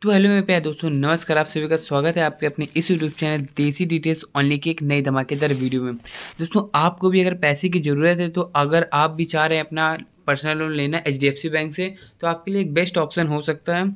तो हेलो मेरे प्यारे दोस्तों, नमस्कार। आप सभी का स्वागत है आपके अपने इस यूट्यूब चैनल देसी डिटेल्स ओनली की एक नई धमाकेदार वीडियो में। दोस्तों, आपको भी अगर पैसे की ज़रूरत है तो अगर आप भी चाह रहे हैं अपना पर्सनल लोन लेना एचडीएफसी बैंक से, तो आपके लिए एक बेस्ट ऑप्शन हो सकता है।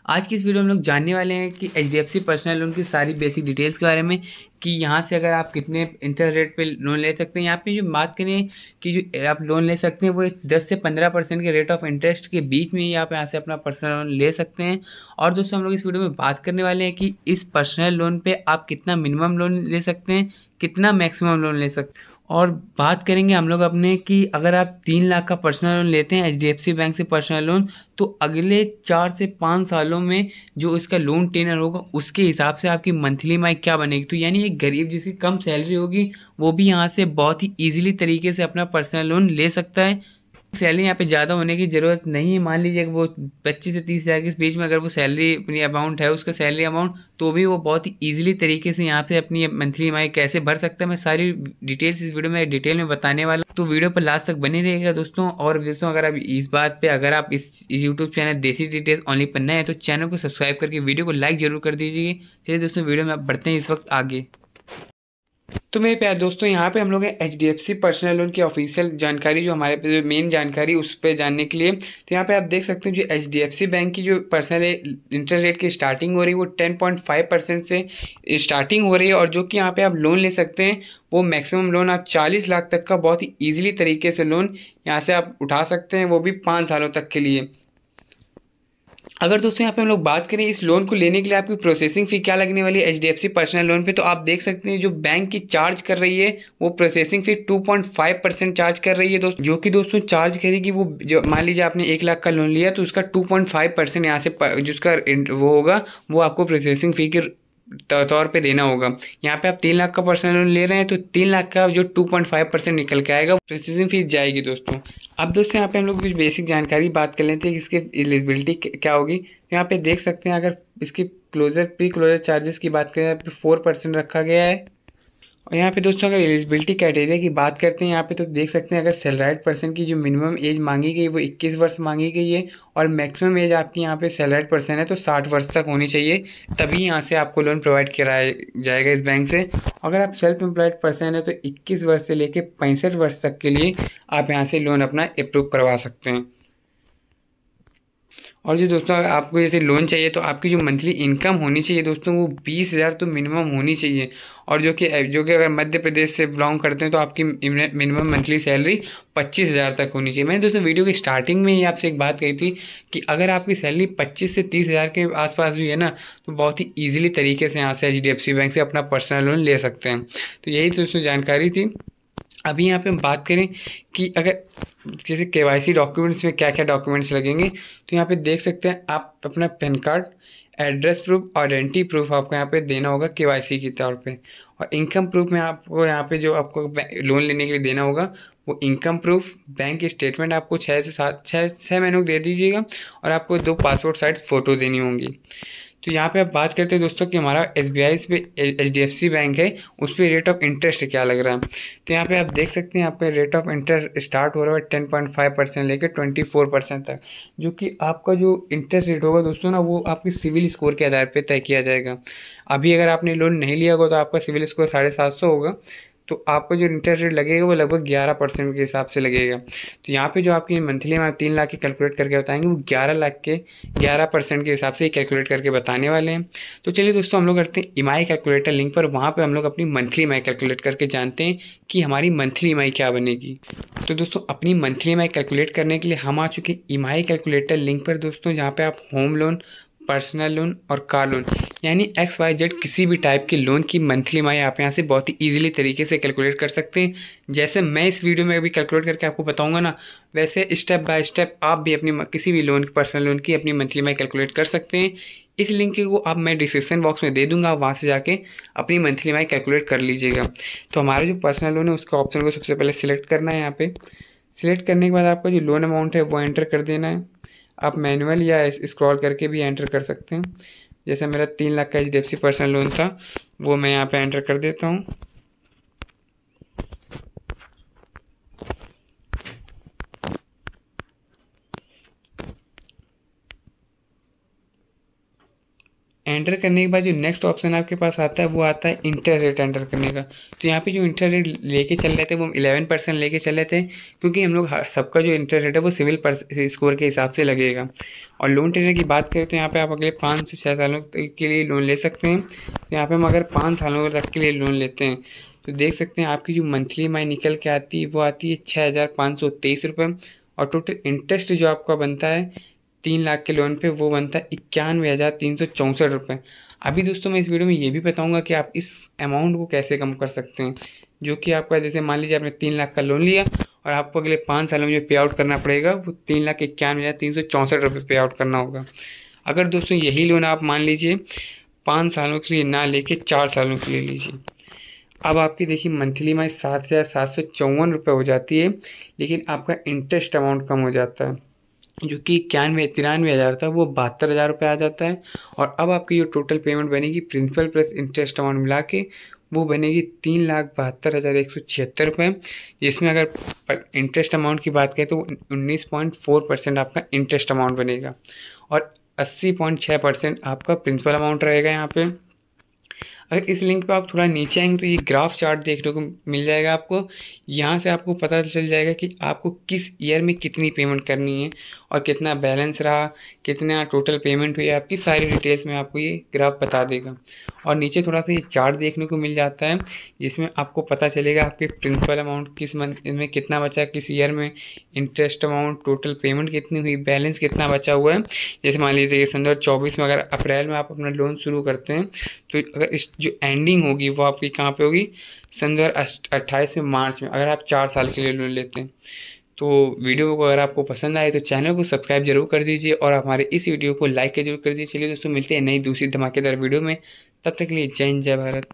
आज की इस वीडियो में हम लोग जानने वाले हैं कि एचडीएफसी पर्सनल लोन की सारी बेसिक डिटेल्स के बारे में, कि यहाँ से अगर आप कितने इंटरेस्ट रेट पे लोन ले सकते हैं। यहाँ पे जो बात करें कि जो आप लोन ले सकते हैं वो 10 से 15% के रेट ऑफ इंटरेस्ट के बीच में ही आप यहाँ से अपना पर्सनल लोन ले सकते हैं। और दोस्तों, हम लोग इस वीडियो में बात करने वाले हैं कि इस पर्सनल लोन पे आप कितना मिनिमम लोन ले सकते हैं, कितना मैक्सिमम लोन ले सकते हैं। और बात करेंगे हम लोग अपने कि अगर आप 3 लाख का पर्सनल लोन लेते हैं एचडीएफसी बैंक से पर्सनल लोन, तो अगले 4 से 5 सालों में जो इसका लोन टेनर होगा उसके हिसाब से आपकी मंथली ईएमआई क्या बनेगी। तो यानी एक गरीब जिसकी कम सैलरी होगी वो भी यहाँ से बहुत ही ईजिली तरीके से अपना पर्सनल लोन ले सकता है। सैलरी यहाँ पे ज़्यादा होने की ज़रूरत नहीं है। मान लीजिए कि वो 25 से 30 हज़ार के बीच में अगर वो सैलरी अपनी अमाउंट है, उसका सैलरी अमाउंट, तो भी वो बहुत ही ईजिली तरीके से यहाँ पे अपनी मंथली ईएमआई कैसे भर सकता है, मैं सारी डिटेल्स इस वीडियो में डिटेल में बताने वाला हूँ। तो वीडियो पर लास्ट तक बने रहेगा दोस्तों। और दोस्तों, अगर आप इस बात पे अगर आप इस यूट्यूब चैनल देसी डिटेल्स ओनली पर नए हैं तो चैनल को सब्सक्राइब करके वीडियो को लाइक जरूर कर दीजिए। चलिए दोस्तों, वीडियो में आप बढ़ते हैं इस वक्त आगे। तो मेरे प्यारे दोस्तों, यहाँ पे हम लोग हैं एचडीएफसी पर्सनल लोन की ऑफिशियल जानकारी, जो हमारे पे जो मेन जानकारी उस पर जानने के लिए। तो यहाँ पे आप देख सकते हैं जो एचडीएफसी बैंक की जो पर्सनल इंटरेस्ट रेट की स्टार्टिंग हो रही है वो 10.5% से स्टार्टिंग हो रही है। और जो कि यहाँ पे आप लोन ले सकते हैं वो मैक्सिमम लोन आप 40 लाख तक का बहुत ही ईजिली तरीके से लोन यहाँ से आप उठा सकते हैं, वो भी 5 सालों तक के लिए। अगर दोस्तों यहाँ पे हम लोग बात करें इस लोन को लेने के लिए आपकी प्रोसेसिंग फ़ी क्या लगने वाली है एचडीएफसी पर्सनल लोन पे, तो आप देख सकते हैं जो बैंक की चार्ज कर रही है वो प्रोसेसिंग फ़ी 2.5% चार्ज कर रही है दोस्तों। जो कि दोस्तों चार्ज करेगी वो, जो मान लीजिए आपने 1 लाख का लोन लिया तो उसका 2.5% यहाँ से जिसका वो होगा वो आपको प्रोसेसिंग फ़ी के तौर पे देना होगा। यहाँ पे आप 3 लाख का पर्सनल लोन ले रहे हैं तो 3 लाख का जो 2.5% निकल के आएगा प्रोसेसिंग फीस जाएगी दोस्तों। अब दोस्तों यहाँ पे हम लोग कुछ बेसिक जानकारी बात कर लेते हैं कि इसकी एलिजिबिलिटी क्या होगी। तो यहाँ पे देख सकते हैं अगर इसकी प्री क्लोजर चार्जेस की बात करें तो 4% रखा गया है। और यहाँ पे दोस्तों अगर एलिजिबिलिटी क्राइटेरिया की बात करते हैं यहाँ पे तो देख सकते हैं अगर सैलराइड पर्सन की जो मिनिमम एज मांगी गई वो 21 वर्ष मांगी गई है। और मैक्सिमम एज आपकी यहाँ पे सैलराइड पर्सन है तो 60 वर्ष तक होनी चाहिए, तभी यहाँ से आपको लोन प्रोवाइड कराया जाएगा इस बैंक से। अगर आप सेल्फ एम्प्लॉयड पर्सन है तो 21 वर्ष से लेकर 65 वर्ष तक के लिए आप यहाँ से लोन अपना अप्रूव करवा सकते हैं। और जो दोस्तों अगर आपको जैसे लोन चाहिए तो आपकी जो मंथली इनकम होनी चाहिए दोस्तों वो 20,000 तो मिनिमम होनी चाहिए। और जो कि अगर मध्य प्रदेश से बिलोंग करते हैं तो आपकी मिनिमम मंथली सैलरी 25,000 तक होनी चाहिए। मैंने दोस्तों वीडियो की स्टार्टिंग में ही आपसे एक बात कही थी कि अगर आपकी सैलरी 25 से 30,000 के आसपास भी है ना, तो बहुत ही ईजिली तरीके से यहाँ से एचडीएफसी बैंक से अपना पर्सनल लोन ले सकते हैं। तो यही दोस्तों जानकारी थी। अभी यहाँ पे हम बात करें कि अगर जैसे केवाईसी डॉक्यूमेंट्स में क्या क्या डॉक्यूमेंट्स लगेंगे, तो यहाँ पे देख सकते हैं आप अपना pan card, address proof, identity proof आपको यहाँ पे देना होगा केवाईसी के तौर पे। और इनकम प्रूफ में आपको यहाँ पे जो आपको लोन लेने के लिए देना होगा वो इनकम प्रूफ, बैंक स्टेटमेंट आपको 6 महीनों दे दीजिएगा। और आपको 2 पासपोर्ट साइज फ़ोटो देनी होंगी। तो यहाँ पे आप बात करते हैं दोस्तों कि हमारा एसबीआई पे एचडीएफसी बैंक है उस पर रेट ऑफ इंटरेस्ट क्या लग रहा है। तो यहाँ पे आप देख सकते हैं आपका रेट ऑफ इंटरेस्ट स्टार्ट हो रहा है 10.5% लेकर 24% तक। जो कि आपका जो इंटरेस्ट रेट होगा दोस्तों ना वो आपकी सिविल स्कोर के आधार पर तय किया जाएगा। अभी अगर आपने लोन नहीं लिया होगा तो आपका सिविल स्कोर 750 होगा, तो आपको जो इंटरेस्ट रेट लगेगा वो लगभग 11% के हिसाब से लगेगा। तो यहाँ पे जो आपकी मंथली में 3 लाख की कैलकुलेट करके बताएंगे वो 11 लाख के 11% के हिसाब से ही कैलकुलेट करके बताने वाले हैं। तो चलिए दोस्तों, हम लोग करते हैं ईएमआई कैलकुलेटर लिंक पर, वहाँ पे हम लोग अपनी मंथली ईएमआई कैलकुलेट करके जानते हैं कि हमारी मंथली ईएमआई क्या बनेगी। तो दोस्तों अपनी मंथली ईएमआई कैलकुलेट करने के लिए हम आ चुके हैं ईएमआई कैलकुलेटर लिंक पर दोस्तों, जहाँ पे आप होम लोन, पर्सनल लोन और कार लोन यानी XYZ किसी भी टाइप के लोन की मंथली ईएमआई आप यहाँ से बहुत ही ईजिली तरीके से कैलकुलेट कर सकते हैं। जैसे मैं इस वीडियो में अभी कैलकुलेट करके आपको बताऊंगा ना, वैसे स्टेप बाय स्टेप आप भी अपनी किसी भी लोन, पर्सनल लोन की अपनी मंथली ईएमआई कैलकुलेट कर सकते हैं। इस लिंक को आप मैं डिस्क्रिप्शन बॉक्स में दे दूंगा, वहाँ से जाके अपनी मंथली ईएमआई कैलकुलेट कर लीजिएगा। तो हमारा जो पर्सनल लोन है उसका ऑप्शन को सबसे पहले सिलेक्ट करना है। यहाँ पे सिलेक्ट करने के बाद आपका जो लोन अमाउंट है वो एंटर कर देना है। आप मैनुअल या स्क्रॉल करके भी एंटर कर सकते हैं। जैसे मेरा 3 लाख का एचडीएफसी पर्सनल लोन था वो मैं यहाँ पे एंटर कर देता हूँ। एंटर करने के बाद जो नेक्स्ट ऑप्शन आपके पास आता है वो आता है इंटरेस्ट रेट एंटर करने का। तो यहाँ पे जो इंटरेस्ट रेट लेके चल रहे थे वो 11% लेके चल रहे थे, क्योंकि हम लोग सबका जो इंटरेस्ट रेट है वो सिविल स्कोर के हिसाब से लगेगा। और लोन टेनर की बात करें तो यहाँ पे आप अगले 5 से 6 सालों के लिए लोन ले सकते हैं। तो यहाँ पे हम अगर 5 सालों तक के लिए लोन लेते हैं तो देख सकते हैं आपकी जो मंथली EMI निकल के आती है वो आती है 6,523 रुपये, और टोटल इंटरेस्ट जो आपका बनता है 3 लाख के लोन पे वो बनता है 91,364 रुपये। अभी दोस्तों मैं इस वीडियो में ये भी बताऊंगा कि आप इस अमाउंट को कैसे कम कर सकते हैं, जो कि आपका जैसे मान लीजिए आपने 3 लाख का लोन लिया और आपको अगले 5 सालों में जो पे आउट करना पड़ेगा वो 3,91,364 रुपये पे आउट करना होगा। अगर दोस्तों यही लोन आप मान लीजिए 5 सालों के लिए ना लेके 4 सालों के लिए लीजिए, अब आपकी देखिए मंथली EMI 7,754 रुपये हो जाती है, लेकिन आपका इंटरेस्ट अमाउंट कम हो जाता है, जो कि 93,000 था वो 72,000 रुपये आ जाता है। और अब आपकी जो टोटल पेमेंट बनेगी प्रिंसिपल प्लस इंटरेस्ट अमाउंट मिला के वो बनेगी 3,72,176 रुपये, जिसमें अगर इंटरेस्ट अमाउंट की बात करें तो 19.4% आपका इंटरेस्ट अमाउंट बनेगा और 80.6% आपका प्रिंसिपल अमाउंट रहेगा यहाँ पे। अगर इस लिंक पे आप थोड़ा नीचे आएंगे तो ये ग्राफ चार्ट देखने को मिल जाएगा आपको। यहाँ से आपको पता चल जाएगा कि आपको किस ईयर में कितनी पेमेंट करनी है और कितना बैलेंस रहा, कितना टोटल पेमेंट हुई, आपकी सारी डिटेल्स में आपको ये ग्राफ बता देगा। और नीचे थोड़ा सा ये चार्ट देखने को मिल जाता है जिसमें आपको पता चलेगा आपके प्रिंसिपल अमाउंट किस मंथ में कितना बचा, किस ईयर में इंटरेस्ट अमाउंट, टोटल पेमेंट कितनी हुई, बैलेंस कितना बचा हुआ है। जैसे मान लीजिए सन 2024 में अगर अप्रैल में आप अपना लोन शुरू करते हैं तो अगर इस जो एंडिंग होगी वो आपकी कहाँ पे होगी, सन 2028 में मार्च में, अगर आप 4 साल के लिए लोन लेते हैं। तो वीडियो को अगर आपको पसंद आए तो चैनल को सब्सक्राइब जरूर कर दीजिए और हमारे इस वीडियो को लाइक जरूर कर दीजिए। चलिए दोस्तों मिलते हैं नई दूसरी धमाकेदार वीडियो में, तब तक के लिए जय हिंद जय भारत।